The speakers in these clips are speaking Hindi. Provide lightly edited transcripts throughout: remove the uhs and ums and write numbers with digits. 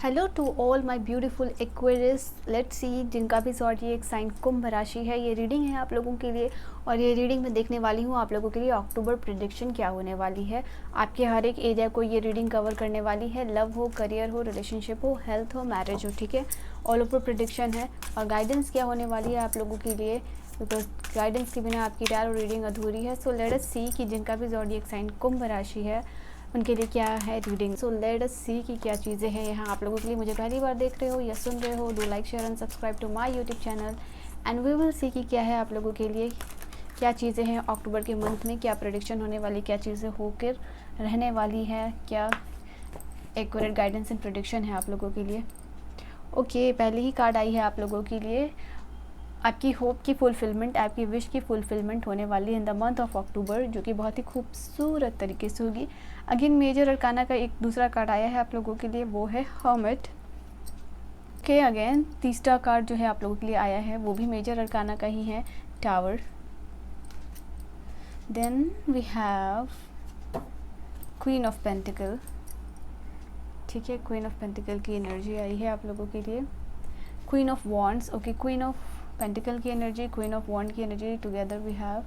Hello to all my beautiful Aquarius. Let's see जिनका भी ज़ोडिएक साइन कुंभ राशि है, ये रीडिंग है आप लोगों के लिए। और ये रीडिंग मैं देखने वाली हूँ आप लोगों के लिए अक्टूबर प्रेडिक्शन क्या होने वाली है। आपके हर एक एरिया को ये रीडिंग कवर करने वाली है। लव हो, करियर हो, रिलेशनशिप हो, हेल्थ हो, मैरिज हो, ठीक है। ऑल ओवर प्रेडिक्शन है और गाइडेंस क्या होने वाली है आप लोगों के लिए, बिकॉज गाइडेंस के बिना आपकी टैरो रीडिंग अधूरी है। सो लेट अस सी कि जिनका भी ज़ोडिएक साइन कुंभ राशि है उनके लिए क्या है रीडिंग। सो लेट अस सी कि क्या चीज़ें हैं यहाँ आप लोगों के लिए। मुझे पहली बार देख रहे हो या सुन रहे हो, do like share and subscribe to my YouTube channel and we will see कि क्या है आप लोगों के लिए, क्या चीज़ें हैं अक्टूबर के मंथ में, क्या प्रेडिक्शन होने वाली, क्या चीज़ें होकर रहने वाली है, क्या एक्यूरेट गाइडेंस एंड प्रेडिक्शन है आप लोगों के लिए। ओके, पहले ही कार्ड आई है आप लोगों के लिए, आपकी होप की फुलफिलमेंट, आपकी विश की फुलफिलमेंट होने वाली है इन द मंथ ऑफ अक्टूबर, जो कि बहुत ही खूबसूरत तरीके से होगी। अगेन मेजर अरकाना का एक दूसरा कार्ड आया है आप लोगों के लिए, वो है हर्मिट। ओके, अगेन तीसरा कार्ड जो है आप लोगों के लिए आया है वो भी मेजर अरकाना का ही है, tower. Then we have queen of pentacle, ठीक है। क्वीन ऑफ पेंटिकल की एनर्जी आई है आप लोगों के लिए। Queen of wands, okay, queen of pentacle की एनर्जी, क्वीन ऑफ वॉन्ड की energy together we have,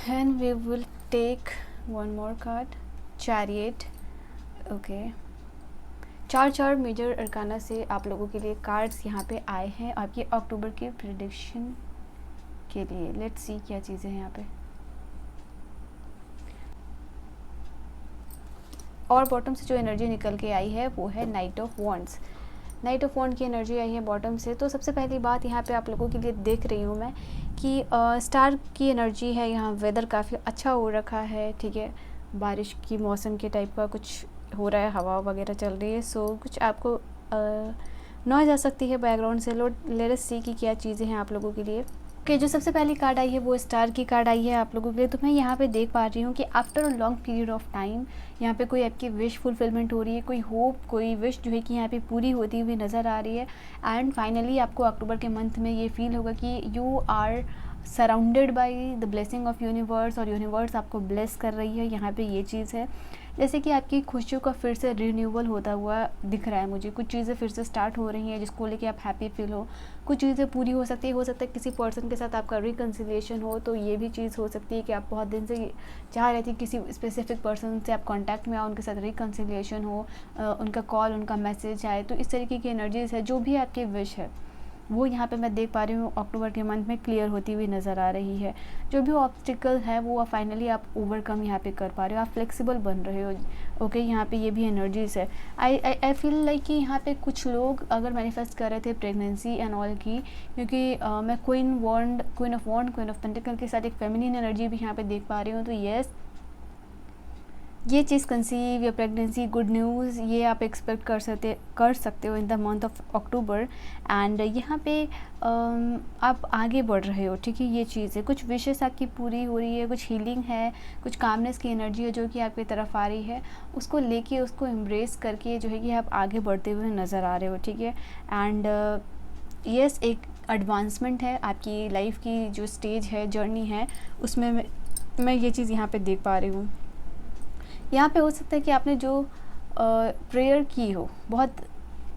and we will take one more card, chariot. Okay, चार मेजर अरकाना से आप लोगों के लिए कार्ड्स यहाँ पे आए हैं आपके अक्टूबर की प्रेडिक्शन के लिए। लेट्स सी क्या चीज़ें हैं यहाँ पे। और बॉटम से जो एनर्जी निकल के आई है वो है Knight of Wands. Knight of वॉन्ड की एनर्जी आई है बॉटम से। तो सबसे पहली बात यहाँ पे आप लोगों के लिए देख रही हूँ मैं कि स्टार की एनर्जी है यहाँ। वेदर काफ़ी अच्छा हो रखा है, ठीक है। बारिश की मौसम के टाइप का कुछ हो रहा है, हवा वगैरह चल रही है। सो कुछ आपको नॉइज़ आ सकती है बैकग्राउंड से। लेट अस सी कि क्या चीज़ें हैं आप लोगों के लिए। ओके, जो सबसे पहली कार्ड आई है वो स्टार की कार्ड आई है आप लोगों के लिए। तो मैं यहाँ पे देख पा रही हूँ कि after a long period of time यहाँ पे कोई आपकी विश फुलफिलमेंट हो रही है, कोई होप, कोई विश जो है कि यहाँ पे पूरी होती हुई नज़र आ रही है। एंड फाइनली आपको अक्टूबर के मंथ में ये फील होगा कि you are surrounded by the blessing of universe, और यूनिवर्स आपको ब्लेस कर रही है। यहाँ पे ये चीज़ है जैसे कि आपकी खुशियों का फिर से रिन्यूअल होता हुआ दिख रहा है मुझे। कुछ चीज़ें फिर से स्टार्ट हो रही हैं जिसको लेके आप हैप्पी फील हो। कुछ चीज़ें पूरी हो सकती है, हो सकता है किसी पर्सन के साथ आपका रिकन्सिलिएशन हो, तो ये भी चीज़ हो सकती है कि आप बहुत दिन से चाह रहे थे किसी स्पेसिफिक पर्सन से आप कांटेक्ट में आओ, उनके साथ रिकन्सिलिएशन हो, उनका कॉल, उनका मैसेज आए। तो इस तरीके की एनर्जीज़ है, जो भी आपकी विश है वो यहाँ पे मैं देख पा रही हूँ अक्टूबर के मंथ में क्लियर होती हुई नज़र आ रही है। जो भी ऑब्स्टिकल है वो फाइनली आप ओवरकम यहाँ पे कर पा रहे हो, आप फ्लेक्सिबल बन रहे हो। ओके, यहाँ पे ये भी एनर्जीज़ है। आई फील लाइक कि यहाँ पे कुछ लोग अगर मैनिफेस्ट कर रहे थे प्रेगनेंसी एंड ऑल की, क्योंकि मैं queen of wand, queen of pentacle के साथ एक फेमिनिन एनर्जी भी यहाँ पे देख पा रही हूँ। तो येस, ये चीज़ कंसीव या प्रेगनेंसी, गुड न्यूज़, ये आप एक्सपेक्ट कर सकते हो इन the month of October. And यहाँ पे आप आगे बढ़ रहे हो, ठीक है। ये चीज़ है, कुछ विशेस आपकी पूरी हो रही है, कुछ हीलिंग है, कुछ कामनेस की एनर्जी है जो कि आपकी तरफ आ रही है। उसको लेके, उसको एम्ब्रेस करके जो है कि आप आगे बढ़ते हुए नज़र आ रहे हो, ठीक है। एंड यस, एक एडवांसमेंट है आपकी लाइफ की, जो स्टेज है, जर्नी है, उसमें मैं ये चीज़ यहाँ पे देख पा रही हूँ। यहाँ पे हो सकता है कि आपने जो प्रेयर की हो बहुत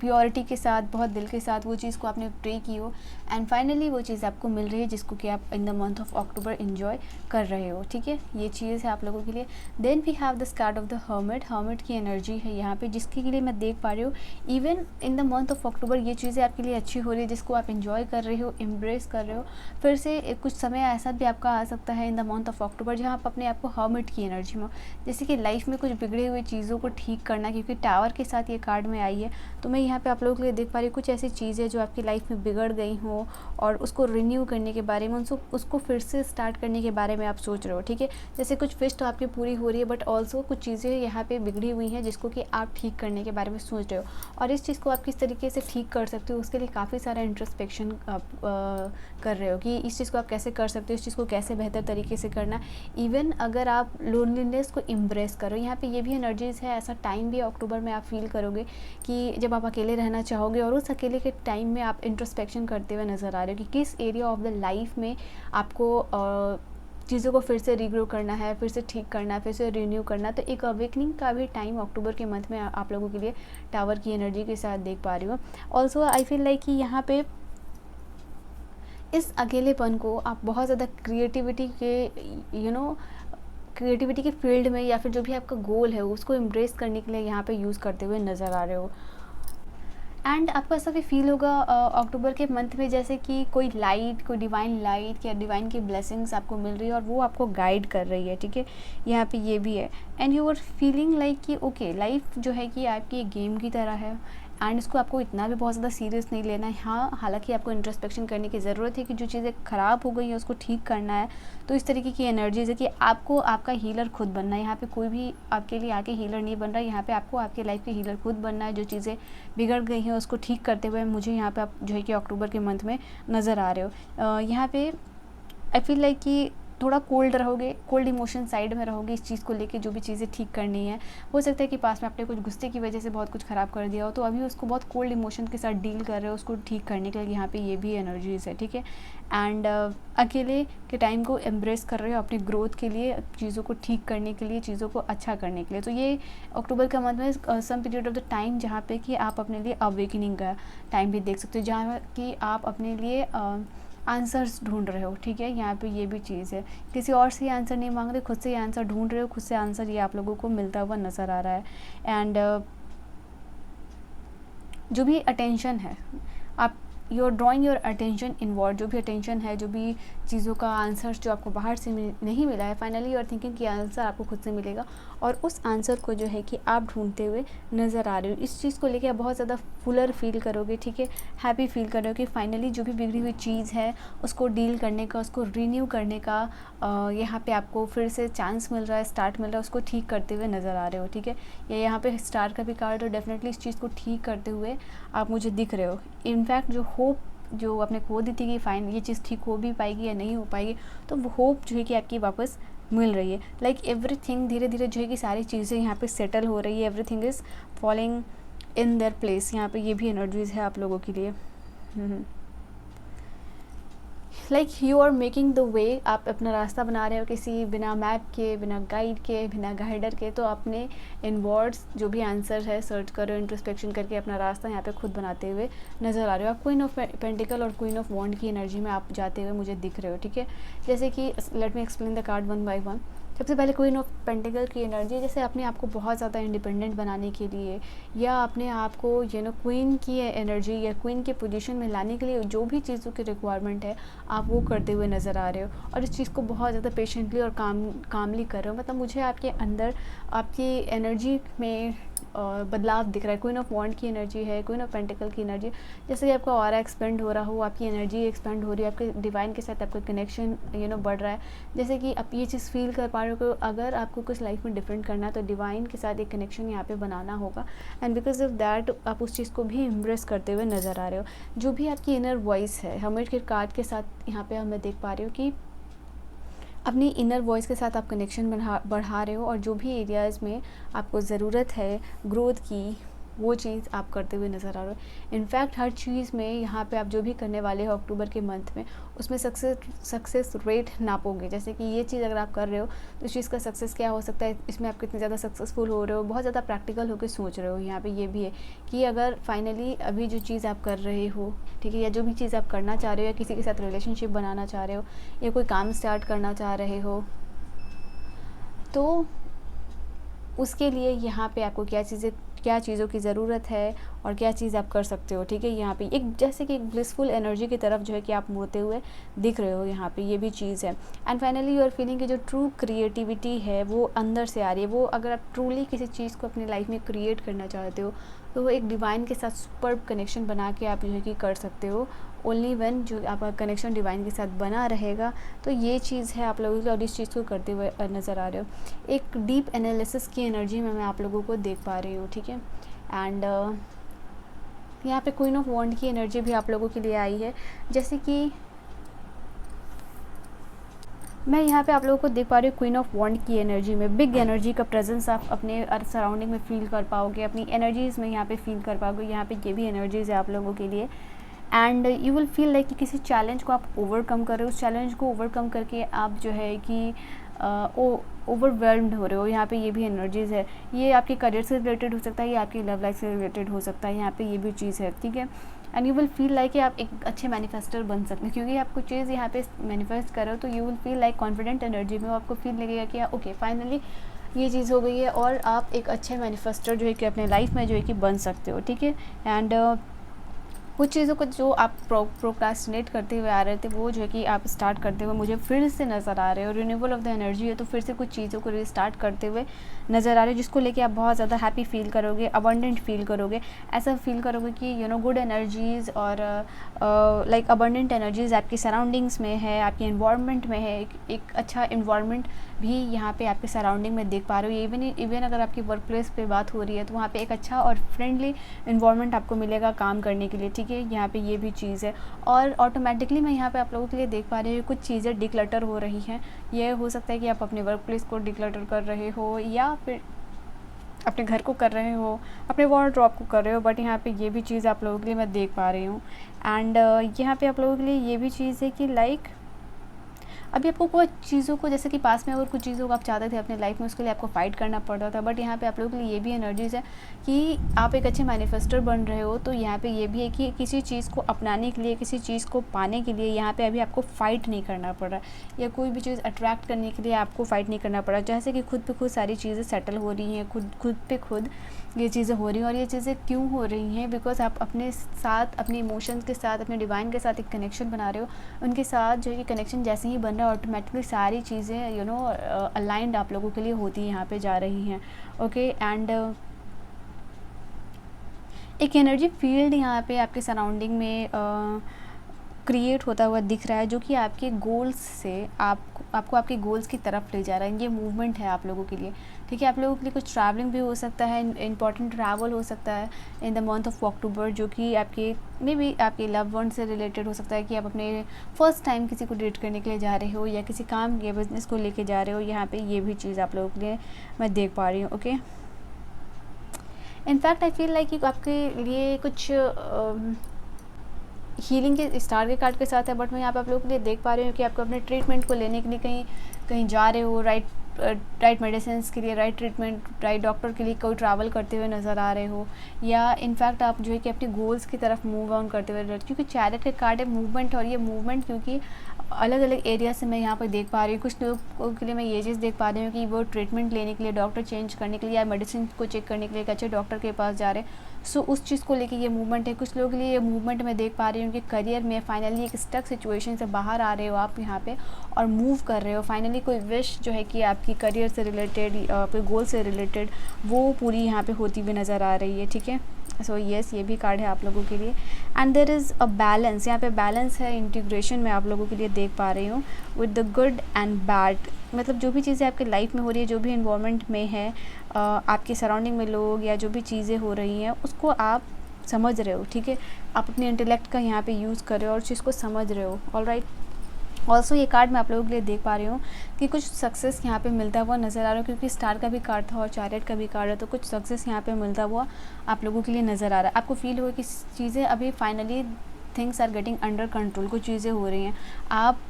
प्योरिटी के साथ, बहुत दिल के साथ, वो चीज़ को आपने प्रे की हो एंड फाइनली वो चीज़ आपको मिल रही है जिसको कि आप इन the month of October enjoy कर रहे हो, ठीक है। ये चीज़ है आप लोगों के लिए। Then we have the card of the hermit. Hermit की एनर्जी है यहाँ पे, जिसके लिए मैं देख पा रही हूँ even in the month of अक्टूबर ये चीज़ें आपके लिए अच्छी हो रही है, जिसको आप एंजॉय कर रहे हो, एम्ब्रेस कर रहे हो। फिर से कुछ समय ऐसा भी आपका आ सकता है इन द मंथ ऑफ अक्टूबर जहाँ आप अपने आप को हर्मिट की एनर्जी में, जैसे कि लाइफ में कुछ बिगड़े हुए चीज़ों को ठीक करना, क्योंकि टावर के साथ ये कार्ड में आई है। तो मैं यहाँ पे आप लोगों के लिए देख पा रही हूँ कुछ ऐसी चीज़ें जो आपकी लाइफ में बिगड़ गई हो और उसको रिन्यू करने के बारे में, उसको फिर से स्टार्ट करने के बारे में आप सोच रहे हो, ठीक है। जैसे कुछ विश तो आपकी पूरी हो रही है, बट ऑल्सो कुछ चीज़ें यहाँ पे बिगड़ी हुई हैं जिसको कि आप ठीक करने के बारे में सोच रहे हो। और इस चीज़ को आप किस तरीके से ठीक कर सकते हो, उसके लिए काफ़ी सारा इंट्रोस्पेक्शन आप कर रहे हो कि इस चीज़ को आप कैसे कर सकते हो, इस चीज़ को कैसे बेहतर तरीके से करना। इवन अगर आप लोनलीनेस को एम्ब्रेस करो, यहाँ पे ये भी एनर्जीज़ है। ऐसा टाइम भी अक्टूबर में आप फील करोगे कि जब आप अकेले रहना चाहोगे और उस अकेले के टाइम में आप इंट्रोस्पेक्शन करते हुए नज़र आ रहे हो कि किस एरिया ऑफ द लाइफ में आपको चीज़ों को फिर से रीग्रो करना है, फिर से ठीक करना है, फिर से रिन्यू करना है। तो एक अवेकनिंग का भी टाइम अक्टूबर के मंथ में आप लोगों के लिए टावर की एनर्जी के साथ देख पा रही हूँ। ऑल्सो आई फील लाइक कि यहाँ पे इस अकेलेपन को आप बहुत ज़्यादा क्रिएटिविटी के क्रिएटिविटी के फील्ड में या फिर जो भी आपका गोल है उसको एम्ब्रेस करने के लिए यहाँ पे यूज़ करते हुए नज़र आ रहे हो। एंड आपको ऐसा भी फील होगा अक्टूबर के मंथ में जैसे कि कोई लाइट, कोई डिवाइन लाइट या डिवाइन की ब्लेसिंग्स आपको मिल रही है और वो आपको गाइड कर रही है, ठीक है। यहाँ पे ये भी है and you are feeling like कि ओके, लाइफ जो है कि आपकी एक गेम की तरह है एंड इसको आपको इतना भी बहुत ज़्यादा सीरियस नहीं लेना है। हाँ, हालांकि आपको इंट्रोस्पेक्शन करने की ज़रूरत है कि जो चीज़ें ख़राब हो गई है उसको ठीक करना है। तो इस तरीके की एनर्जीज है कि आपको आपका हीलर खुद बनना है। यहाँ पे कोई भी आपके लिए आके हीलर नहीं बन रहा है, यहाँ पे आपको आपके लाइफ के हीलर खुद बनना है। जो चीज़ें बिगड़ गई हैं उसको ठीक करते हुए मुझे यहाँ पे आप जो है कि अक्टूबर के मंथ में नज़र आ रहे हो। यहाँ पे आई फील लाइक कि थोड़ा कोल्ड रहोगे, कोल्ड इमोशन साइड में रहोगे इस चीज़ को लेके। जो भी चीज़ें ठीक करनी है, हो सकता है कि पास में आपने कुछ गुस्से की वजह से बहुत कुछ ख़राब कर दिया हो, तो अभी उसको बहुत कोल्ड इमोशन के साथ डील कर रहे हो, उसको ठीक करने के लिए यहाँ पे ये भी एनर्जीज है, ठीक है। एंड अकेले के टाइम को एम्ब्रेस कर रहे हो अपनी ग्रोथ के लिए, चीज़ों को ठीक करने के लिए, चीज़ों को अच्छा करने के लिए। तो ये अक्टूबर का मंथ में some period of the time जहाँ पे कि आप अपने लिए अवेकनिंग का टाइम भी देख सकते हो, जहाँ कि आप अपने लिए आंसर्स ढूंढ रहे हो, ठीक है। यहाँ पे ये भी चीज़ है, किसी और से आंसर नहीं मांग रहे, खुद से ये आंसर ढूंढ रहे हो, खुद से आंसर ये आप लोगों को मिलता हुआ नज़र आ रहा है। एंड जो भी अटेंशन है, आप you are drawing your attention inward. जो भी अटेंशन है, जो भी चीज़ों का आंसर जो आपको बाहर से नहीं मिला है, फाइनली यू आर थिंकिंग कि आंसर आपको खुद से मिलेगा और उस आंसर को जो है कि आप ढूंढते हुए नज़र आ रहे हो। इस चीज़ को लेके आप बहुत ज़्यादा फुलर फील करोगे, ठीक है, हैप्पी फील करोगे कि फाइनली जो भी बिगड़ी हुई चीज़ है उसको डील करने का, उसको रीन्यू करने का यहाँ पे आपको फिर से चांस मिल रहा है, स्टार्ट मिल रहा है, उसको ठीक करते हुए नज़र आ रहे हो, ठीक है। या यहाँ पे स्टार का भी कार्ड, और डेफिनेटली इस चीज़ को ठीक करते हुए आप मुझे दिख रहे हो। इनफैक्ट जो होप जो आपने खो दी थी कि फाइन ये चीज़ ठीक हो भी पाएगी या नहीं हो पाएगी, तो वो होप जो है कि आपकी वापस मिल रही है। लाइक एवरीथिंग धीरे धीरे जो है कि सारी चीज़ें यहाँ पे सेटल हो रही है, everything is falling in their place. यहाँ पे ये भी एनर्जीज़ है आप लोगों के लिए। Like you are making the way, आप अपना रास्ता बना रहे हो किसी बिना मैप के, बिना गाइड के, बिना गाइडर के। तो अपने इन वर्ड्स जो भी आंसर है सर्च करो, इंट्रोस्पेक्शन करके अपना रास्ता यहाँ पे खुद बनाते हुए नज़र आ रहे हो। आप क्वीन ऑफ पेंटिकल और क्वीन ऑफ वॉन्ड की एनर्जी में आप जाते हुए मुझे दिख रहे हो, ठीक है। जैसे कि let me explain the card one by one. सबसे पहले क्वीन ऑफ पेंटिकल की एनर्जी, जैसे अपने आप को बहुत ज़्यादा इंडिपेंडेंट बनाने के लिए या अपने आप को क्वीन की एनर्जी या क्वीन के पोजीशन में लाने के लिए जो भी चीज़ों की रिक्वायरमेंट है आप वो करते हुए नज़र आ रहे हो और इस चीज़ को बहुत ज़्यादा पेशेंटली और कामली कर रहे हो। मतलब मुझे आपके अंदर आपकी एनर्जी में बदलाव दिख रहा है। क्वीन ऑफ वॉन्ड की एनर्जी है, क्वीन ऑफ पेंटिकल की एनर्जी, जैसे कि आपका ऑरा एक्सपेंड हो रहा हो, आपकी एनर्जी एक्सपेंड हो रही है, आपके डिवाइन के साथ आपका कनेक्शन बढ़ रहा है। जैसे कि आप ये चीज़ फील कर पा रहे हो कि अगर आपको कुछ लाइफ में डिफरेंट करना है तो डिवाइन के साथ एक कनेक्शन यहाँ पे बनाना होगा एंड बिकॉज ऑफ दैट आप उस चीज़ को भी एम्ब्रेस करते हुए नज़र आ रहे हो। जो भी आपकी इनर वॉइस है, हमें के कार्ड के साथ यहाँ पे मैं देख पा रही हूँ कि अपनी इनर वॉइस के साथ आप कनेक्शन बढ़ा रहे हो और जो भी एरियाज़ में आपको ज़रूरत है ग्रोथ की वो चीज़ आप करते हुए नज़र आ रहे हो। इनफैक्ट हर चीज़ में यहाँ पे आप जो भी करने वाले हो अक्टूबर के मंथ में उसमें सक्सेस रेट नापोगे। जैसे कि ये चीज़ अगर आप कर रहे हो तो इस चीज़ का सक्सेस क्या हो सकता है, इसमें आप कितने ज़्यादा सक्सेसफुल हो रहे हो, बहुत ज़्यादा प्रैक्टिकल होकर सोच रहे हो। यहाँ पे ये भी है कि अगर फाइनली अभी जो चीज़ आप कर रहे हो, ठीक है, या जो भी चीज़ आप करना चाह रहे हो या किसी के साथ रिलेशनशिप बनाना चाह रहे हो या कोई काम स्टार्ट करना चाह रहे हो, तो उसके लिए यहाँ पे आपको क्या चीज़ों की ज़रूरत है और क्या चीज़ आप कर सकते हो, ठीक है। यहाँ पे एक जैसे कि एक ब्लिसफुल एनर्जी की तरफ जो है कि आप मुड़ते हुए दिख रहे हो, यहाँ पे ये भी चीज़ है। And finally you are feeling कि जो ट्रू क्रिएटिविटी है वो अंदर से आ रही है। वो अगर आप ट्रूली किसी चीज़ को अपनी लाइफ में क्रिएट करना चाहते हो तो वो एक डिवाइन के साथ सुपर्ब कनेक्शन बना के आप जो है कि कर सकते हो। ओनली व्हेन जो आपका कनेक्शन डिवाइन के साथ बना रहेगा, तो ये चीज़ है आप लोगों की और इस चीज़ को करते हुए नज़र आ रहे हो। एक डीप एनालिसिस की एनर्जी में मैं आप लोगों को देख पा रही हूँ, ठीक है। एंड यहाँ पे क्वीन ऑफ वॉन्ड की एनर्जी भी आप लोगों के लिए आई है। जैसे कि मैं यहाँ पे आप लोगों को देख पा रही हूँ क्वीन ऑफ वॉन्ड की एनर्जी में बिग एनर्जी का प्रेजेंस आप अपने सराउंडिंग में फील कर पाओगे, अपनी एनर्जीज़ में यहाँ पे फील कर पाओगे। यहाँ पे ये भी एनर्जीज़ है आप लोगों के लिए। And you will feel like कि किसी चैलेंज को आप ओवरकम कर रहे हो, उस चैलेंज को ओवरकम करके आप जो है कि ओवरवेल्म्ड हो रहे हो। यहाँ पे ये भी एनर्जीज़ है, ये आपके करियर से रिलेटेड हो सकता है, ये आपकी लव लाइफ से रिलेटेड हो सकता है, यहाँ पे ये भी चीज़ है, ठीक है। And you will feel like कि आप एक अच्छे मैनिफेस्टर बन सकते हैं, क्योंकि आप कुछ चीज़ यहाँ पे मैनिफेस्ट कर रहे हो, तो you will feel like confident energy में, आपको फील लगेगा कि ओके फाइनली ये चीज़ हो गई है, और आप एक अच्छे मैनिफेस्टर जो है कि अपने लाइफ में जो है कि बन सकते हो, ठीक है। एंड कुछ चीज़ों को जो आप प्रोक्रास्टिनेट करते हुए आ रहे थे, वो जो है कि आप स्टार्ट करते हुए मुझे फिर से नज़र आ रहे हो। रिन्यूअल ऑफ द एनर्जी है, तो फिर से कुछ चीज़ों को रिस्टार्ट करते हुए नज़र आ रहे हो, जिसको लेके आप बहुत ज़्यादा हैप्पी फील करोगे, अबंडेंट फील करोगे, ऐसा फील करोगे कि यू नो गुड एनर्जीज़ और लाइक अबंडेंट एनर्जीज़ आपकी सराउंडिंग्स में है, आपके इन्वायरमेंट में है। एक अच्छा इन्वायरमेंट भी यहाँ पे आपके सराउंडिंग में देख पा रहे हो। इवन अगर आपकी वर्क प्लेस पे बात हो रही है, तो वहाँ पे एक अच्छा और फ्रेंडली इन्वायरमेंट आपको मिलेगा काम करने के लिए, ठीक है। यहाँ पे ये भी चीज़ है, और ऑटोमेटिकली मैं यहाँ पे आप लोगों के लिए देख पा रही हूँ कुछ चीज़ें डिक्लटर हो रही हैं। ये हो सकता है कि आप अपने वर्क प्लेस को डिक्लटर कर रहे हो, या फिर अपने घर को कर रहे हो, अपने वार्डरोब को कर रहे हो, बट यहाँ पे ये भी चीज़ आप लोगों के लिए मैं देख पा रही हूँ। एंड यहाँ पे आप लोगों के लिए ये भी चीज़ है कि लाइक अभी आपको कुछ चीज़ों को, जैसे कि पास में अगर कुछ चीज़ों को आप चाहते थे अपने लाइफ में, उसके लिए आपको फ़ाइट करना पड़ता था, बट यहाँ पे आप लोगों के लिए ये भी एनर्जीज़ है कि आप एक अच्छे मैनिफेस्टर बन रहे हो। तो यहाँ पे ये भी है कि किसी चीज़ को अपनाने के लिए, किसी चीज़ को पाने के लिए यहाँ पे अभी आपको फ़ाइट नहीं करना पड़ रहा, या कोई भी चीज़ अट्रैक्ट करने के लिए आपको फ़ाइट नहीं करना पड़ रहा। जैसे कि खुद पे खुद सारी चीज़ें सेटल हो रही हैं, खुद पे खुद ये चीज़ें हो रही हैं। और ये चीज़ें क्यों हो रही हैं? बिकॉज आप अपने साथ, अपने इमोशंस के साथ, अपने डिवाइन के साथ एक कनेक्शन बना रहे हो। उनके साथ जो है कनेक्शन जैसे ही बन रहा है, ऑटोमेटिकली सारी चीज़ें यू नो अलाइंड आप लोगों के लिए होती यहाँ पे जा रही हैं, ओके। एंड एक एनर्जी फील्ड यहाँ पे आपके सराउंडिंग में क्रिएट होता हुआ दिख रहा है, जो कि आपके गोल्स से आपको आपके गोल्स की तरफ ले जा रहा है। ये मूवमेंट है आप लोगों के लिए, ठीक है। आप लोगों के लिए कुछ ट्रैवलिंग भी हो सकता है, इंपॉर्टेंट ट्रैवल हो सकता है इन द मंथ ऑफ अक्टूबर, जो कि आपके मे बी आपके लव वन से रिलेटेड हो सकता है, कि आप अपने फर्स्ट टाइम किसी को डेट करने के लिए जा रहे हो, या किसी काम या बिजनेस को लेके जा रहे हो। यहाँ पे ये भी चीज़ आप लोगों के लिए मैं देख पा रही हूँ, okay. In fact I feel like कि आपके लिए कुछ हीलिंग के स्टार के कार्ड के साथ है, बट मैं यहाँ पे आप लोगों के लिए देख पा रही हूँ कि आपको अपने ट्रीटमेंट को लेने के लिए कहीं जा रहे हो, राइट मेडिसिन के लिए, राइट ट्रीटमेंट, राइट डॉक्टर के लिए कोई ट्रैवल करते हुए नज़र आ रहे हो, या इनफैक्ट आप जो है कि अपने गोल्स की तरफ मूव ऑन करते हुए, क्योंकि चैरियट के कार्ड है मूवमेंट, और ये मूवमेंट क्योंकि अलग अलग एरिया से मैं यहाँ पर देख पा रही हूँ। कुछ लोगों के लिए मैं ये चीज़ देख पा रही हूँ कि वो ट्रीटमेंट लेने के लिए, डॉक्टर चेंज करने के लिए, या मेडिसिन को चेक करने के लिए एक अच्छे डॉक्टर के पास जा रहे हैं। सो उस चीज़ को लेके ये मूवमेंट है। कुछ लोगों के लिए ये मूवमेंट मैं देख पा रही हूँ कि करियर में फाइनली एक स्टक सिचुएशन से बाहर आ रहे हो आप यहाँ पे, और मूव कर रहे हो। फाइनली कोई विश जो है कि आपकी करियर से रिलेटेड, कोई गोल से रिलेटेड, वो पूरी यहाँ पे होती हुई नज़र आ रही है, ठीक है। सो येस, ये भी कार्ड है आप लोगों के लिए। And there is a balance, यहाँ पे बैलेंस है, इंटीग्रेशन में आप लोगों के लिए देख पा रही हूँ, with the good and bad. मतलब जो भी चीज़ें आपके लाइफ में हो रही है, जो भी इन्वायरमेंट में है, आपके सराउंडिंग में लोग या जो भी चीज़ें हो रही हैं, उसको आप समझ रहे हो, ठीक है। आप अपने इंटेलेक्ट का यहाँ पे यूज़ कर रहे हो और चीज़ को समझ रहे हो, ऑलराइट। ऑल्सो ये कार्ड मैं आप लोगों के लिए देख पा रही हूँ कि कुछ सक्सेस यहाँ पे मिलता हुआ नज़र आ रहा है, क्योंकि स्टार का भी कार्ड था और चैरियट का भी कार्ड है, तो कुछ सक्सेस यहाँ पे मिलता हुआ आप लोगों के लिए नज़र आ रहा है। आपको फील हो कि चीज़ें अभी finally things are getting under control, कुछ चीज़ें हो रही हैं, आप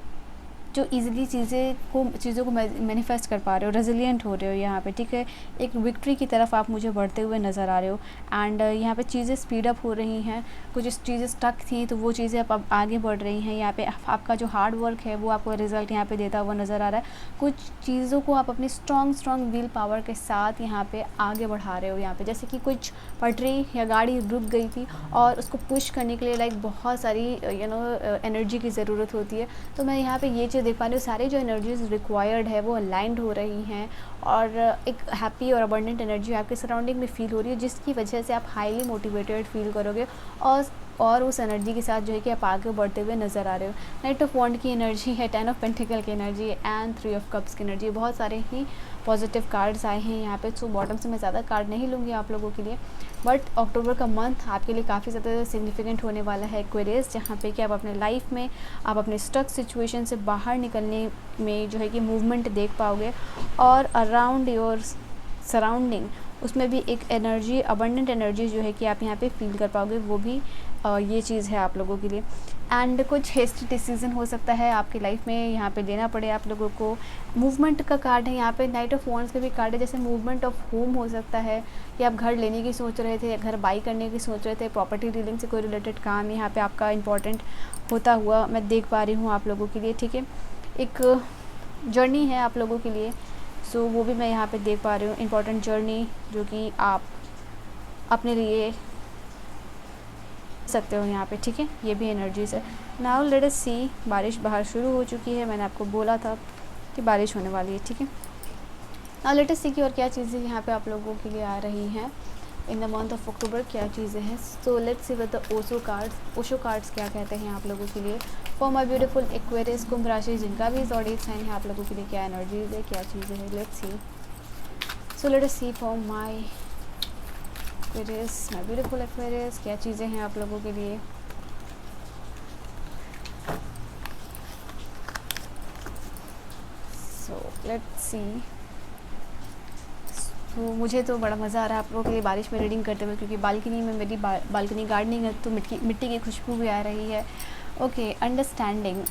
जो ईज़िली चीज़ों को मैनिफेस्ट कर पा रहे हो, रेजिलिएंट हो रहे हो यहाँ पे, ठीक है। एक विक्ट्री की तरफ आप मुझे बढ़ते हुए नज़र आ रहे हो। एंड यहाँ पे चीज़ें स्पीड अप हो रही हैं, कुछ चीज़ें स्टक थी तो वो चीज़ें अब आगे बढ़ रही हैं। यहाँ पे आपका जो हार्ड वर्क है वो आपको रिजल्ट यहाँ पे देता हुआ नज़र आ रहा है। कुछ चीज़ों को आप अपनी स्ट्रॉन्ग विल पावर के साथ यहाँ पे आगे बढ़ा रहे हो। यहाँ पे जैसे कि कुछ पटरी या गाड़ी रुक गई थी और उसको पुश करने के लिए लाइक बहुत सारी एनर्जी की ज़रूरत होती है। तो मैं यहाँ पे ये चीज़ देख पा रही हूँ, सारी जो एनर्जीज रिक्वायर्ड है वो अलाइंड हो रही हैं, और एक हैप्पी और अबंडेंट एनर्जी आपके सराउंडिंग में फील हो रही है, जिसकी वजह से आप हाईली मोटिवेटेड फील करोगे और उस एनर्जी के साथ जो है कि आप आगे बढ़ते हुए नज़र आ रहे हो। नाइट ऑफ वॉन्ड की एनर्जी है, 10 ऑफ पेंटिकल की एनर्जी एंड 3 ऑफ कप्स की एनर्जी। बहुत सारे ही पॉजिटिव कार्ड्स आए हैं यहाँ पे। सो बॉटम से मैं ज़्यादा कार्ड नहीं लूँगी आप लोगों के लिए, बट अक्टूबर का मंथ आपके लिए काफ़ी ज़्यादा सिग्निफिकेंट होने वाला है एक्वेरियस, जहाँ पे कि आप अपने लाइफ में आप अपने स्टक सिचुएशन से बाहर निकलने में जो है कि मूवमेंट देख पाओगे, और अराउंड योर सराउंडिंग, उसमें भी एक एनर्जी, अबंडेंट एनर्जी जो है कि आप यहाँ पे फील कर पाओगे, वो भी ये चीज़ है आप लोगों के लिए। एंड कुछ हेस्टी डिसीज़न हो सकता है आपकी लाइफ में यहाँ पे लेना पड़े आप लोगों को। मूवमेंट का कार्ड है यहाँ पे, नाइट ऑफ वॉन्ड्स का भी कार्ड है, जैसे मूवमेंट ऑफ होम हो सकता है कि आप घर लेने की सोच रहे थे या घर बाई करने की सोच रहे थे, प्रॉपर्टी डीलिंग से कोई रिलेटेड काम यहाँ पे आपका इंपॉर्टेंट होता हुआ मैं देख पा रही हूँ आप लोगों के लिए, ठीक है। एक जर्नी है आप लोगों के लिए, सो वो भी मैं यहाँ पे देख पा रही हूँ, इम्पॉर्टेंट जर्नी जो कि आप अपने लिए सकते हो यहाँ पे, ठीक है। ये भी एनर्जीज है। नाउ लेट अस सी, बारिश बाहर शुरू हो चुकी है, मैंने आपको बोला था कि बारिश होने वाली है, ठीक है। नाउ लेट अस सी कि और क्या चीज़ें यहाँ पे आप लोगों के लिए आ रही हैं इन द मंथ ऑफ अक्टूबर, क्या चीज़ें हैं। सो let's C with the Osho cards क्या कहते हैं आप लोगों के लिए। फॉर माय ब्यूटीफुल एक्वेरियस, कुंभ राशि जिनका भी ज़ोडिएक साइन है, आप लोगों के लिए क्या एनर्जीज है, क्या चीज़ें हैं, let's see. So let us see for my Aquarius, my beautiful Aquarius, क्या चीज़ें हैं आप लोगों के लिए। So let's see. तो मुझे तो बड़ा मज़ा आ रहा है आप लोगों के लिए बारिश में रीडिंग करते हुए, क्योंकि बालकनी में मेरी बालकनी गार्डनिंग है, तो मिट्टी की खुशबू भी आ रही है। ओके, अंडरस्टैंडिंग,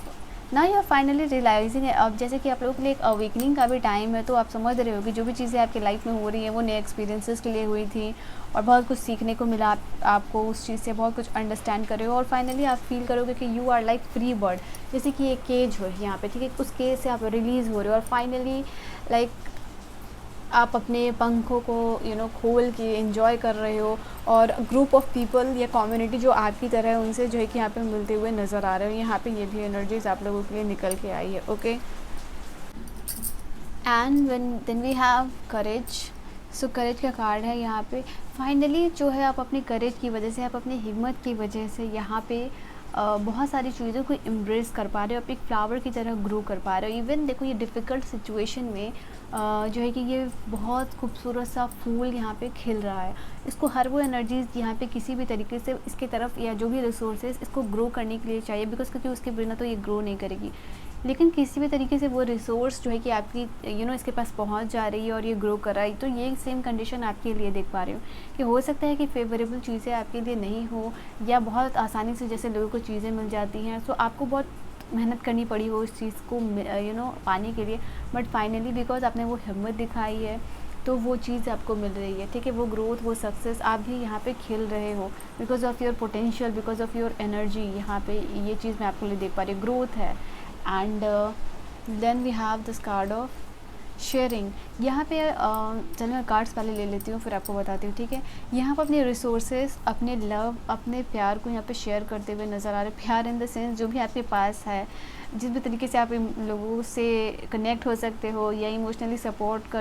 ना यू आर फाइनली रियलाइजिंग है। अब जैसे कि आप लोगों के लिए एक अवेकनिंग का भी टाइम है, तो आप समझ रहे हो कि जो भी चीज़ें आपकी लाइफ में हो रही हैं वो नए एक्सपीरियंसेस के लिए हुई थी और बहुत कुछ सीखने को मिला, आपको उस चीज़ से बहुत कुछ अंडरस्टैंड कर रहे हो और फाइनली आप फील करोगे कि you are like free bird, जैसे कि एक केज हो यहाँ पे, ठीक है, उस केज से आप रिलीज़ हो रहे हो और फाइनली लाइक आप अपने पंखों को खोल के एंजॉय कर रहे हो और ग्रुप ऑफ पीपल या कम्युनिटी जो आपकी तरह है उनसे जो है कि यहाँ पे मिलते हुए नज़र आ रहे हो। यहाँ पे ये भी एनर्जीज आप लोगों के लिए निकल के आई है। Okay, and then we have courage. So courage का कार्ड है यहाँ पे। फाइनली जो है आप अपनी करेज की वजह से, आप अपनी हिम्मत की वजह से यहाँ पे बहुत सारी चीज़ों को एम्ब्रेस कर पा रहे हो, आप एक फ्लावर की तरह ग्रो कर पा रहे हो। इवन देखो ये डिफ़िकल्ट सिचुएशन में जो है कि ये बहुत खूबसूरत सा फूल यहाँ पे खिल रहा है। इसको हर वो एनर्जीज़ यहाँ पे किसी भी तरीके से इसके तरफ या जो भी रिसोर्सेज इसको ग्रो करने के लिए चाहिए, बिकॉज क्योंकि उसके बिना तो ये ग्रो नहीं करेगी। लेकिन किसी भी तरीके से वो रिसोर्स जो है कि आपकी इसके पास पहुंच जा रही है और ये ग्रो कर रहा है, तो ये सेम कंडीशन आपके लिए देख पा रही हूँ कि हो सकता है कि फेवरेबल चीज़ें आपके लिए नहीं हो या बहुत आसानी से जैसे लोगों को चीज़ें मिल जाती हैं, सो आपको बहुत मेहनत करनी पड़ी हो इस चीज़ को पाने के लिए, बट फाइनली बिकॉज आपने वो हिम्मत दिखाई है तो वो चीज़ आपको मिल रही है, ठीक है। वो ग्रोथ, वो सक्सेस, आप भी यहाँ पे खिल रहे हो because of your potential, because of your energy. यहाँ पे ये चीज़ मैं आपको लिए देख पा रही हूँ, ग्रोथ है। And then we have this card of sharing. यहाँ पे चलिए मैं कार्ड्स पहले ले लेती हूँ फिर आपको बताती हूँ, ठीक है। यहाँ पर अपने रिसोर्सेज, अपने लव, अपने प्यार को यहाँ पे शेयर करते हुए नज़र आ रहे हैं। प्यार इन द सेंस जो भी आपके पास है, जिस भी तरीके से आप इन लोगों से कनेक्ट हो सकते हो या इमोशनली सपोर्ट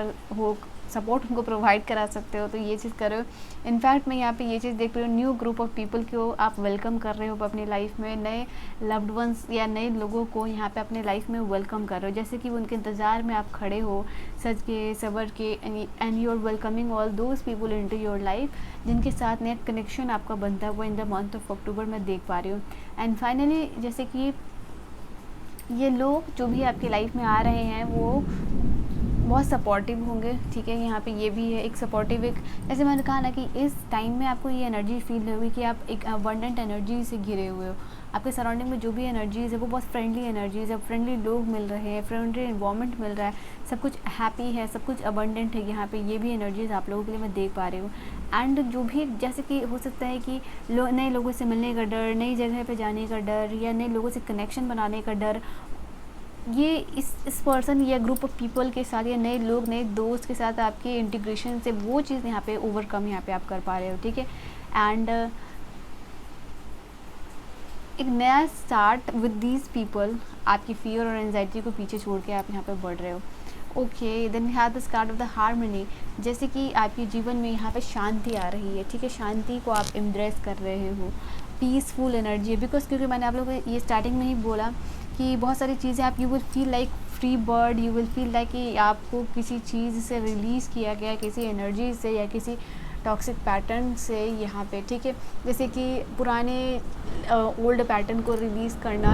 उनको प्रोवाइड करा सकते हो, तो ये चीज़ कर रहे हो। इनफैक्ट मैं यहाँ पे ये चीज़ देख रही हूँ, न्यू ग्रुप ऑफ पीपल को आप वेलकम कर रहे हो अपनी लाइफ में, नए लव्ड वंस या नए लोगों को यहाँ पे अपने लाइफ में वेलकम कर रहे हो, जैसे कि उनके इंतज़ार में आप खड़े हो सज के सबर के, and you are welcoming all those people into your life जिनके साथ नेट कनेक्शन आपका बनता हुआ in the month of October मैं देख पा रही हूँ। एंड फाइनली जैसे कि ये लोग जो भी आपकी लाइफ में आ रहे हैं वो बहुत सपोर्टिव होंगे, ठीक है। यहाँ पे ये भी है एक सपोर्टिव, एक जैसे मैंने कहा ना कि इस टाइम में आपको ये एनर्जी फील होगी कि आप एक अबंडेंट एनर्जी से घिरे हुए हो। आपके सराउंडिंग में जो भी एनर्जीज़ है वो बहुत फ्रेंडली एनर्जीज़ है, फ्रेंडली लोग मिल रहे हैं, फ्रेंडली इन्वायरमेंट मिल रहा है, सब कुछ हैप्पी है, सब कुछ अबंडेंट है। यहाँ पे ये भी एनर्जीज़ आप लोगों के लिए मैं देख पा रही हूँ। एंड जो भी जैसे कि हो सकता है कि नए लोगों से मिलने का डर, नई जगह पे जाने का डर या नए लोगों से कनेक्शन बनाने का डर, ये इस पर्सन या ग्रुप ऑफ पीपल के साथ या नए लोग, नए दोस्त के साथ आपके इंटीग्रेशन से वो चीज़ यहाँ पे ओवरकम यहाँ पे आप कर पा रहे हो, ठीक है। एंड एक नया स्टार्ट विद दीज पीपल, आपकी फियर और एंजाइटी को पीछे छोड़ के आप यहाँ पे बढ़ रहे हो। Okay, then we have this card of the harmony, जैसे कि आपके जीवन में यहाँ पे शांति आ रही है, ठीक है। शांति को आप एम्ब्रेस कर रहे हो, पीसफुल एनर्जी है, बिकॉज क्योंकि मैंने आप लोगों को ये स्टार्टिंग में ही बोला कि बहुत सारी चीज़ें आप, you will feel like free bird, you will feel like कि आपको किसी चीज़ से रिलीज़ किया गया, किसी एनर्जी से या किसी टॉक्सिक पैटर्न से यहाँ पे, ठीक है। जैसे कि पुराने ओल्ड पैटर्न को रिलीज़ करना,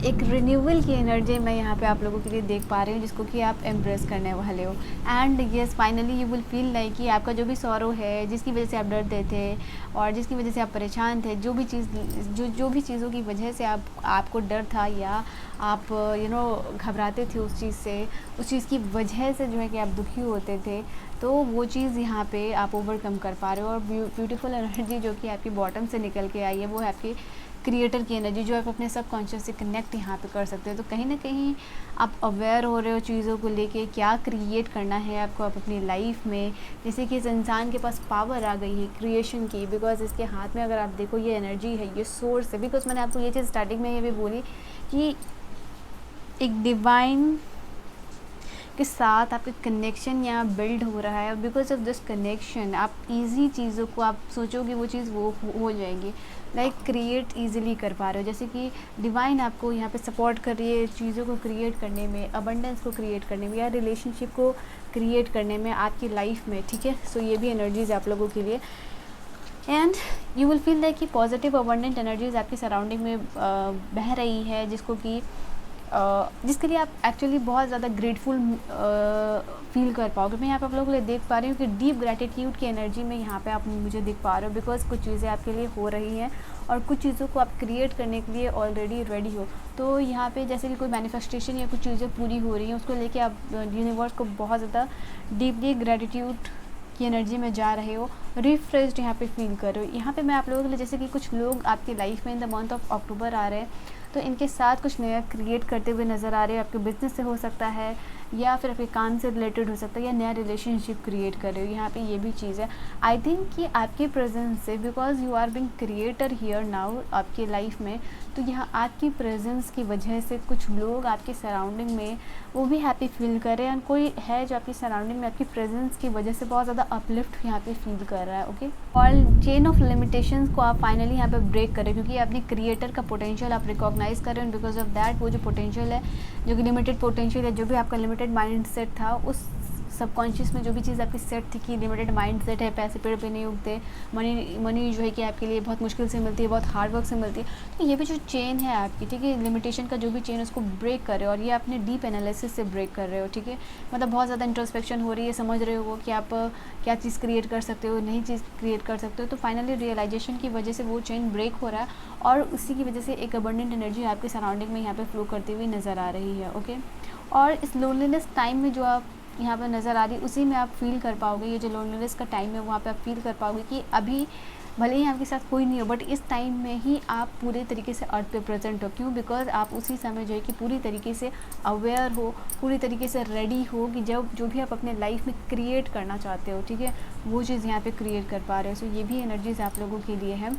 एक रिन्यूअल की एनर्जी मैं यहाँ पे आप लोगों के लिए देख पा रही हूँ, जिसको कि आप एम्ब्रेस करने वाले हो। And yes, finally you will feel like कि आपका जो भी सॉरो है, जिसकी वजह से आप डरते थे और जिसकी वजह से आप परेशान थे, जो भी चीज़ों की वजह से आपको डर था या आप घबराते थे उस चीज़ की वजह से जो है कि आप दुखी होते थे, तो वो चीज़ यहाँ पे आप ओवरकम कर पा रहे हो। और ब्यूटीफुल एनर्जी जो कि आपकी बॉटम से निकल के आई है, वो है आपकी क्रिएटर की एनर्जी, जो आप अपने सबकॉन्शियस से कनेक्ट यहाँ पे कर सकते हो। तो कहीं ना कहीं आप अवेयर हो रहे हो चीज़ों को लेके, क्या क्रिएट करना है आपको आप अपनी लाइफ में। जैसे कि इस इंसान के पास पावर आ गई है क्रिएशन की, बिकॉज इसके हाथ में अगर आप देखो ये एनर्जी है, ये सोर्स है। बिकॉज मैंने आपको ये चीज़ स्टार्टिंग में ये भी बोली कि एक डिवाइन के साथ आपका कनेक्शन यहाँ बिल्ड हो रहा है। बिकॉज ऑफ दिस कनेक्शन आप इजी चीज़ों को आप सोचोगे वो चीज़ वो हो जाएगी, लाइक क्रिएट ईजिली कर पा रहे हो। जैसे कि डिवाइन आपको यहाँ पे सपोर्ट कर रही है चीज़ों को क्रिएट करने में, अबंडेंस को क्रिएट करने में, या रिलेशनशिप को क्रिएट करने में आपकी लाइफ में, ठीक है। सो ये भी एनर्जीज आप लोगों के लिए। And you will feel like कि पॉजिटिव अबंडेंट एनर्जीज आपकी सराउंडिंग में बह रही है, जिसके लिए आप एक्चुअली बहुत ज़्यादा ग्रेटफुल फील कर पाओगे। मैं यहाँ पे आप लोगों के लिए देख पा रही हूँ कि डीप ग्रैटिट्यूड की एनर्जी में यहाँ पे आप मुझे देख पा रहे हो। बिकॉज कुछ चीज़ें आपके लिए हो रही हैं और कुछ चीज़ों को आप क्रिएट करने के लिए ऑलरेडी रेडी हो। तो यहाँ पे जैसे कि कोई मैनिफेस्टेशन या कुछ चीज़ें पूरी हो रही हैं, उसको लेके आप यूनिवर्स को बहुत ज़्यादा डीपली ग्रैटिट्यूड की एनर्जी में जा रहे हो, रिफ्रेश्ड यहाँ पे फील कर रहे हो। यहाँ पे मैं आप लोगों के लिए, जैसे कि कुछ लोग आपकी लाइफ में in the month of October आ रहे हैं, तो इनके साथ कुछ नया क्रिएट करते हुए नज़र आ रहे हो। आपके बिजनेस से हो सकता है या फिर आपके काम से रिलेटेड हो सकता है, या नया रिलेशनशिप क्रिएट कर रहे हो। यहाँ पे ये भी चीज़ है। आई थिंक कि आपके प्रेजेंस से, because you are being creator here now आपकी लाइफ में, तो यहाँ आपकी प्रेजेंस की वजह से कुछ लोग आपके सराउंडिंग में वो भी हैप्पी फील कर रहे हैं। कोई है जो आपकी सराउंडिंग में आपकी प्रेजेंस की वजह से बहुत ज़्यादा अपलिफ्ट यहाँ पे फील कर रहा है। ओके, और चेन ऑफ लिमिटेशंस को आप फाइनली यहाँ पे ब्रेक करें, क्योंकि अपनी क्रिएटर का पोटेंशियल आप रिकॉग्नाइज कर रहे हैं। बिकॉज ऑफ दैट वो जो पोटेंशियल है, जो कि लिमिटेड पोटेंशियल है, जो भी आपका लिमिटेड माइंड सेट था, उस सबकॉन्शियस में जो भी चीज़ आपकी सेट थी कि लिमिटेड माइंड सेट है, पैसे पेड़ पे नहीं उगते, मनी जो है कि आपके लिए बहुत मुश्किल से मिलती है, बहुत हार्ड वर्क से मिलती है, तो ये भी जो चेन है आपकी, ठीक है, लिमिटेशन का जो भी चेन, उसको ब्रेक कर रहे हो। और ये अपने डीप एनालिसिस से ब्रेक कर रहे हो, ठीक है। मतलब बहुत ज़्यादा इंट्रोस्पेक्शन हो रही है, समझ रहे हो कि आप क्या चीज़ क्रिएट कर सकते हो, नई चीज़ क्रिएट कर सकते हो। तो फाइनली रियलाइजेशन की वजह से वो चेन ब्रेक हो रहा है, और उसी की वजह से एक अबंडेंट एनर्जी आपके सराउंडिंग में यहाँ पे फ्लो करती हुई नज़र आ रही है। ओके, और इस लोनलीनेस टाइम में जो आप यहाँ पर नज़र आ रही, उसी में आप फील कर पाओगे, ये जो लोनलीनेस का टाइम है वहाँ पे आप फील कर पाओगे कि अभी भले ही आपके साथ कोई नहीं हो, बट इस टाइम में ही आप पूरे तरीके से अर्थ पे प्रेजेंट हो। क्यों? बिकॉज आप उसी समय जो है कि पूरी तरीके से अवेयर हो, पूरी तरीके से रेडी हो कि जो भी आप अपने लाइफ में क्रिएट करना चाहते हो, ठीक है, वो चीज़ यहाँ पे क्रिएट कर पा रहे हो। सो ये भी एनर्जीज आप लोगों के लिए है।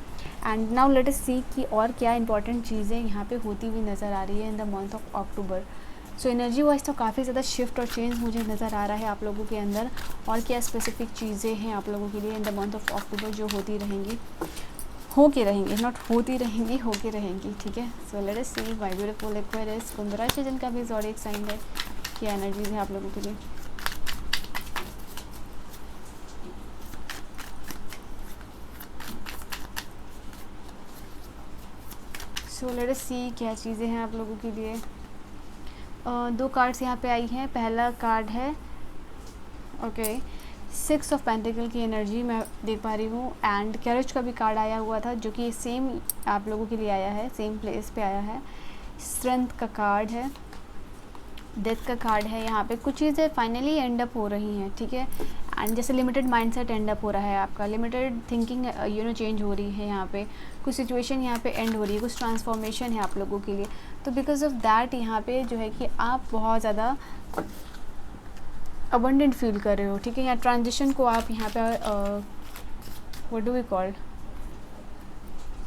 एंड नाउ लेट अस सी कि और क्या इंपॉर्टेंट चीज़ें यहाँ पे होती हुई नज़र आ रही है इन the month of October. So energy wise तो काफ़ी ज़्यादा शिफ्ट और चेंज मुझे नज़र आ रहा है आप लोगों के अंदर। और क्या स्पेसिफिक चीज़ें हैं आप लोगों के लिए इन द मंथ ऑफ अक्टूबर जो होती रहेंगी, नॉट होती रहेंगी, होके रहेंगी, ठीक है। So let us see my beautiful Aquarius, कुंभ राशि जिनका भी ज़ोडिएक साइन है, क्या एनर्जीज है आप लोगों के लिए। सो लेट अस सी क्या चीज़ें हैं आप लोगों के लिए। दो कार्ड्स यहाँ पे आई हैं। पहला कार्ड है ओके 6 ऑफ पेंटिकल की एनर्जी मैं देख पा रही हूँ, एंड कैरेज का भी कार्ड आया हुआ था जो कि सेम आप लोगों के लिए आया है, सेम प्लेस पे आया है। स्ट्रेंथ का कार्ड है, डेथ का कार्ड है। यहाँ पे कुछ चीज़ें फाइनली एंड अप हो रही हैं, ठीक है। एंड जैसे लिमिटेड माइंडसेट एंड अप हो रहा है आपका, लिमिटेड थिंकिंग चेंज हो रही है। यहाँ पे कुछ सिचुएशन यहाँ पे एंड हो रही है, कुछ ट्रांसफॉर्मेशन है आप लोगों के लिए। तो बिकॉज ऑफ दैट यहाँ पे जो है कि आप बहुत ज़्यादा अबंडेंट फील कर रहे हो, ठीक है। यहाँ ट्रांजिशन को आप यहाँ पे व्हाट डू वी कॉल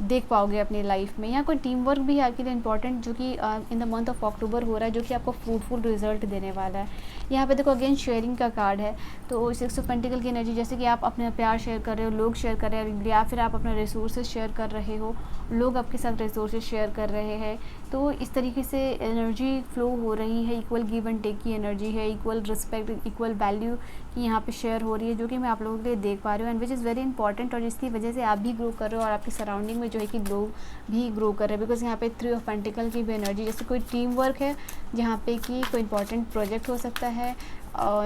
देख पाओगे अपनी लाइफ में। यहाँ कोई टीम वर्क भी है आपके लिए इंपॉर्टेंट, जो कि इन द मंथ ऑफ अक्टूबर हो रहा है, जो कि आपको फ्रूटफुल रिजल्ट देने वाला है। यहाँ पे देखो अगेन शेयरिंग का कार्ड है, तो 6 ऑफ पेंटिकल की एनर्जी, जैसे कि आप अपना प्यार शेयर कर रहे हो, लोग शेयर कर रहे हैं, या फिर आप अपना रिसोर्सेज शेयर कर रहे हो, लोग आपके साथ रिसोर्सेज शेयर कर रहे हैं। तो इस तरीके से एनर्जी फ्लो हो रही है, इक्वल गिव एंड टेक की एनर्जी है, इक्वल रिस्पेक्ट, इक्वल वैल्यू की यहाँ पे शेयर हो रही है, जो कि मैं आप लोगों के लिए देख पा रही हूँ, and which is very important, और जिसकी वजह से आप भी ग्रो कर रहे हो और आपकी सराउंडिंग में जो है कि लोग भी ग्रो कर रहे हैं। बिकॉज यहाँ पे 3 ऑफ पेंटिकल की भी एनर्जी, जैसे कोई टीम वर्क है जहाँ पे कि कोई इंपॉर्टेंट प्रोजेक्ट हो सकता है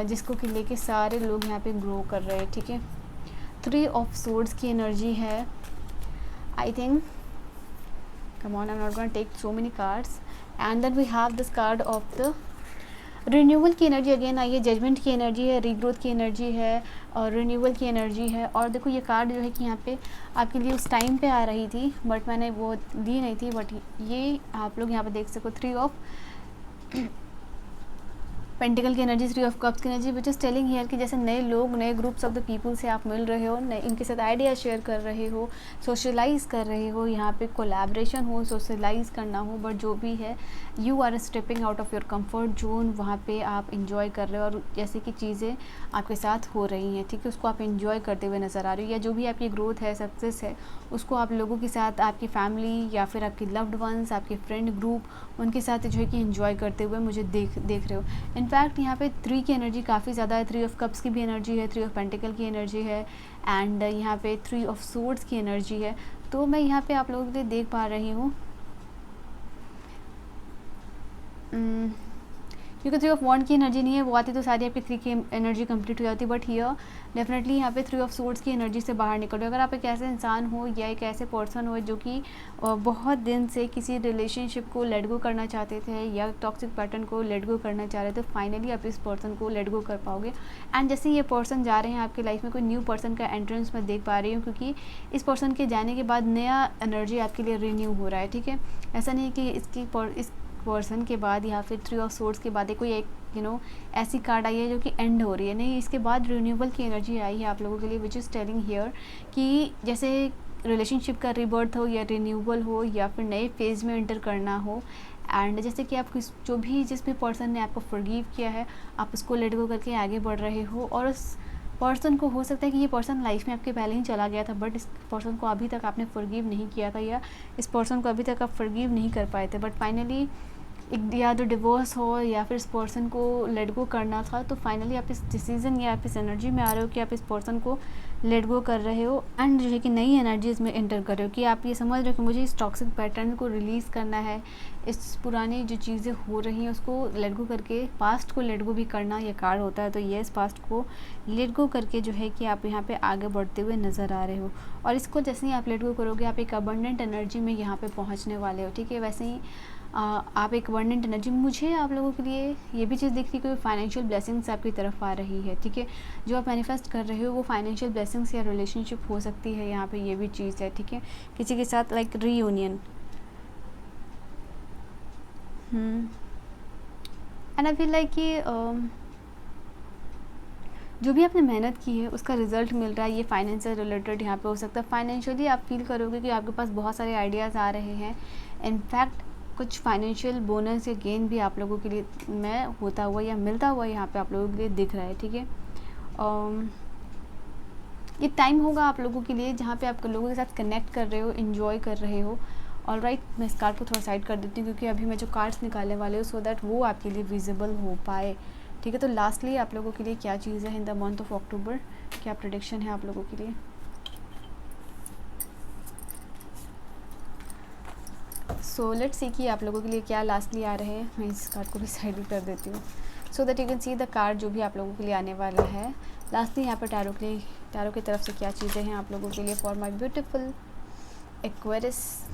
जिसको कि लेके सारे लोग यहाँ पे ग्रो कर रहे हैं, ठीक है। 3 ऑफ सोर्ड्स की एनर्जी है, I think, come on, I'm not going to take so many cards, and then we have this card of the renewal की एनर्जी अगेन आई है, जजमेंट की एनर्जी है, रीग्रोथ की एनर्जी है और रिन्यूअल की एनर्जी है। और देखो ये कार्ड जो है कि यहाँ पे आपके लिए उस टाइम पे आ रही थी बट मैंने वो दी नहीं थी, बट ये आप लोग यहाँ पे देख सको 3 ऑफ पेंटिकल की एनर्जी, 3 ऑफ कप्स की energy, which is telling here कि जैसे नए लोग, नए ग्रुप्स ऑफ द पीपल से आप मिल रहे हो, नए इनके साथ आइडिया शेयर कर रहे हो, सोशलाइज कर रहे हो, यहाँ पे कोलैबोरेशन हो, सोशलाइज करना हो, बट जो भी है you are stepping out of your comfort zone, वहाँ पे आप इंजॉय कर रहे हो और जैसे कि चीज़ें आपके साथ हो रही हैं, ठीक है, उसको आप इंजॉय करते हुए नज़र आ रहे हो, या जो भी आपकी ग्रोथ है, सक्सेस है, उसको आप लोगों के साथ, आपकी फैमिली या फिर आपके लव्ड वंस, आपके फ्रेंड ग्रुप, उनके साथ जो है कि इंजॉय करते हुए मुझे देख रहे हो। इनफैक्ट यहाँ पे 3 की एनर्जी काफ़ी ज़्यादा है, 3 ऑफ कप्स की भी एनर्जी है, 3 ऑफ पेंटिकल की एनर्जी है, एंड यहाँ पे 3 ऑफ सोर्ड्स की एनर्जी है। तो मैं यहाँ पे आप लोगों के लिए देख पा रही हूँ क्योंकि 3 ऑफ वॉन्ड की एनर्जी नहीं है, वो आती तो सारी आपकी 3 की एनर्जी कंप्लीट हो जाती, बट हियर डेफिनेटली यहाँ पे 3 ऑफ सोर्ड्स की एनर्जी से बाहर निकल रहे हो। अगर आप एक ऐसे इंसान हो या एक ऐसे पर्सन हो जो कि बहुत दिन से किसी रिलेशनशिप को लेट गो करना चाहते थे या टॉक्सिक पैटर्न को लेट गो करना चाह रहे थे, फाइनली आप इस पर्सन को लेट गो कर पाओगे। एंड जैसे ये पर्सन जा रहे हैं आपकी लाइफ में, कोई न्यू पर्सन का एंट्रेंस मैं देख पा रही हूँ, क्योंकि इस पर्सन के जाने के बाद नया एनर्जी आपके लिए रिन्यू हो रहा है, ठीक है। ऐसा नहीं कि इस पर्सन के बाद या फिर 3 ऑफ सोर्ड्स के बाद कोई एक ऐसी कार्ड आई है जो कि एंड हो रही है, नहीं, इसके बाद रिन्यूअल की एनर्जी आई है आप लोगों के लिए, विच इज़ टेलिंग हियर कि जैसे रिलेशनशिप का रिबर्थ हो या रिन्यूअल हो या फिर नए फेज़ में एंटर करना हो, एंड जैसे कि आप जिस भी पर्सन ने आपको फॉरगिव किया है, आप उसको लेट गो करके आगे बढ़ रहे हो, और उस पर्सन को हो सकता है कि ये पर्सन लाइफ में आपके पहले ही चला गया था, बट इस पर्सन को अभी तक आपने फॉरगिव नहीं किया था, या इस पर्सन को अभी तक आप फॉरगिव नहीं कर पाए थे, बट फाइनली या तो डिवोर्स हो या फिर इस पर्सन को लेट गो करना था, तो फाइनली आप इस डिसीज़न या आप इस एनर्जी में आ रहे हो कि आप इस पर्सन को लेट गो कर रहे हो, एंड जो है कि नई एनर्जीज में एंटर कर रहे हो कि आप ये समझ रहे हो कि मुझे इस टॉक्सिक पैटर्न को रिलीज़ करना है, इस पुरानी जो चीज़ें हो रही हैं उसको लेट गो करके पास्ट को लेट गो भी करना ये कार्ड होता है। तो ये इस पास्ट को लेट गो करके जो है कि आप यहाँ पे आगे बढ़ते हुए नज़र आ रहे हो, और इसको जैसे ही आप लेट गो करोगे आप एक अबंडेंट एनर्जी में यहाँ पे पहुँचने वाले हो, ठीक है। वैसे ही आप एक अबंडेंट एनर्जी, मुझे आप लोगों के लिए ये भी चीज़ दिख रही है कि फाइनेंशियल ब्लेसिंग्स आपकी तरफ आ रही है, ठीक है। जो आप मैनिफेस्ट कर रहे हो वो फाइनेंशियल ब्लेसिंग्स या रिलेशनशिप हो सकती है, यहाँ पे ये भी चीज़ है, ठीक है। किसी के साथ like reunion, and I feel like कि जो भी आपने मेहनत की है उसका रिजल्ट मिल रहा है, ये फाइनेंस से रिलेटेड यहाँ पे हो सकता है। फाइनेंशियली आप फील करोगे कि आपके पास बहुत सारे आइडियाज़ आ रहे हैं, इनफैक्ट कुछ फाइनेंशियल बोनस या गेन भी आप लोगों के लिए में होता हुआ या मिलता हुआ यहाँ पे आप लोगों के लिए दिख रहा है, ठीक है। ये टाइम होगा आप लोगों के लिए जहाँ पे आप लोगों के साथ कनेक्ट कर रहे हो, इन्जॉय कर रहे हो। ऑलराइट, मैं इस कार्ड को थोड़ा साइड कर देती हूँ क्योंकि अभी मैं जो कार्ड्स निकालने वाले हूँ सो दैट वो आपके लिए विजिबल हो पाए, ठीक है। तो लास्टली आप लोगों के लिए क्या चीज़ है इन द मंथ ऑफ अक्टूबर, क्या प्रेडिक्शन है आप लोगों के लिए। सो लेट्स सी कि आप लोगों के लिए क्या लास्टली आ रहे हैं। मैं इस कार्ड को भी साइड कर देती हूँ so that you can see the card जो भी आप लोगों के लिए आने वाला है। लास्टली यहाँ पर टैरो की तरफ से क्या चीज़ें हैं आप लोगों के लिए for my beautiful Aquarius.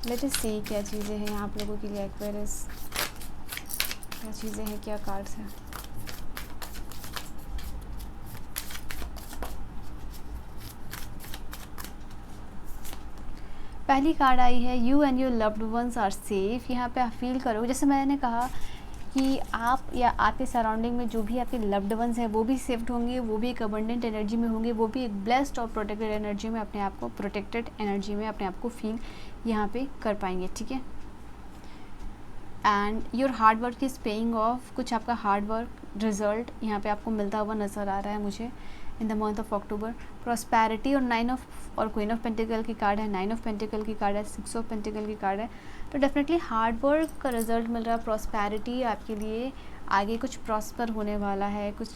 Let us see क्या चीज़ें हैं आप लोगों के लिए एक्वेरियस, क्या चीज़ें हैं, क्या कार्ड्स हैं। पहली कार्ड आई है you and your loved ones are safe. यहाँ पे आप फील करो, जैसे मैंने कहा कि आप या आपके सराउंडिंग में जो भी आपके लव्ड वंस हैं वो भी सेफ्ड होंगे, वो भी एक अबंडेंट एनर्जी में होंगे, वो भी एक ब्लेस्ड और प्रोटेक्टेड एनर्जी में अपने आप को, प्रोटेक्टेड एनर्जी में अपने आप को फील यहाँ पे कर पाएंगे, ठीक है। And your hard work is paying off, कुछ आपका हार्ड वर्क रिजल्ट यहाँ पे आपको मिलता हुआ नज़र आ रहा है मुझे। इन the month of October. Prosperity और क्वीन ऑफ पेंटिकल की कार्ड है, 9 ऑफ पेंटिकल की कार्ड है, 6 ऑफ पेंटिकल की कार्ड है। तो डेफिनेटली हार्ड वर्क का रिजल्ट मिल रहा है। प्रॉस्पेरिटी आपके लिए आगे कुछ प्रॉस्पर होने वाला है, कुछ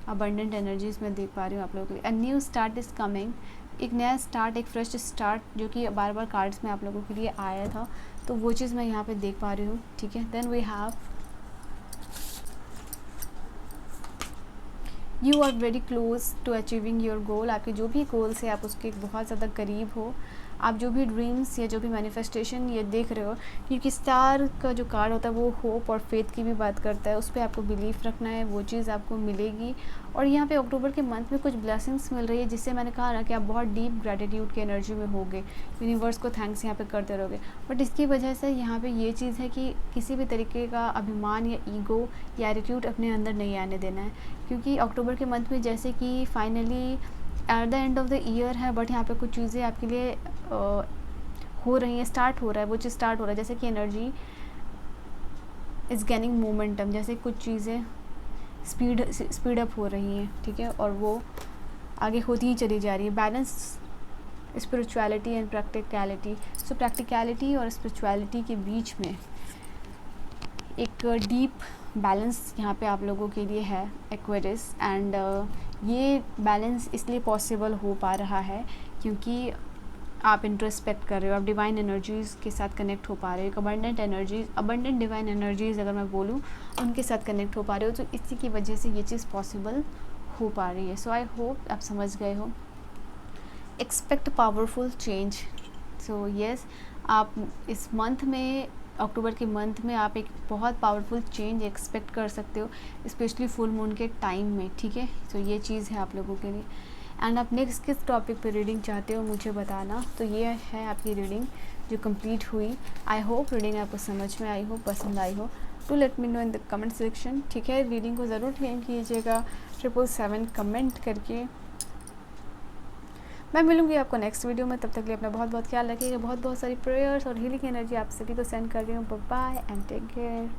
अबंडेंट एनर्जीज में देख पा रही हूँ आप लोगों के लिए। A new start is coming, एक नया स्टार्ट, एक फ्रेश स्टार्ट जो कि बार बार कार्ड्स में आप लोगों के लिए आया था, तो वो चीज़ मैं यहाँ पे देख पा रही हूँ, ठीक है। Then we have you are very close to achieving your goal, आपके जो भी गोल्स है आप उसके बहुत ज़्यादा करीब हो। आप जो भी ड्रीम्स या जो भी मैनिफेस्टेशन ये देख रहे हो, क्योंकि स्टार का जो कार्ड होता है वो होप और फेथ की भी बात करता है, उस पर आपको बिलीफ रखना है, वो चीज़ आपको मिलेगी। और यहाँ पे अक्टूबर के मंथ में कुछ ब्लेसिंग्स मिल रही है, जिससे मैंने कहा ना कि आप बहुत डीप ग्रेटिट्यूड की एनर्जी में होगे, यूनिवर्स को थैंक्स यहाँ पे करते रहोगे। बट इसकी वजह से यहाँ पे ये चीज़ है कि किसी भी तरीके का अभिमान या ईगो या एटीट्यूड अपने अंदर नहीं आने देना है, क्योंकि अक्टूबर के मंथ में जैसे कि finally at the end of the year है, बट यहाँ पे कुछ चीज़ें आपके लिए हो रही हैं, स्टार्ट हो रहा है, वो चीज़ स्टार्ट हो रहा है, जैसे कि एनर्जी इज़ गेनिंग मोमेंटम, जैसे कुछ चीज़ें स्पीड अप हो रही हैं, ठीक है, और वो आगे होती ही चली जा रही है। Balance spirituality and practicality, so practicality और स्पिरिचुअलिटी के बीच में एक डीप बैलेंस यहाँ पे आप लोगों के लिए है, एक्वेरियस। एंड ये बैलेंस इसलिए पॉसिबल हो पा रहा है क्योंकि आप इंट्रोस्पेक्ट कर रहे हो, आप डिवाइन एनर्जीज़ के साथ कनेक्ट हो पा रहे हो, अबंडेंट डिवाइन एनर्जीज़ अगर मैं बोलूँ उनके साथ कनेक्ट हो पा रहे हो, तो इसी की वजह से ये चीज़ पॉसिबल हो पा रही है। सो आई होप आप समझ गए हो। Expect powerful change, so yes, आप इस मंथ में, अक्टूबर के मंथ में आप एक बहुत पावरफुल चेंज एक्सपेक्ट कर सकते हो, स्पेशली फुल मून के टाइम में, ठीक है। तो ये चीज़ है आप लोगों के लिए। एंड आप नेक्स्ट किस टॉपिक पे रीडिंग चाहते हो मुझे बताना। तो ये है आपकी रीडिंग जो कंप्लीट हुई। आई होप रीडिंग आपको समझ में आई हो, पसंद आई हो। To let me know in the comment section, ठीक है। रीडिंग को ज़रूर क्लेम कीजिएगा 777 कमेंट करके। मैं मिलूंगी आपको नेक्स्ट वीडियो में, तब तक के लिए अपना बहुत बहुत ख्याल रखिएगा। बहुत बहुत सारी प्रेयर्स और हीलिंग एनर्जी आप सभी को सेंड कर रही हूँ। Bye and take care.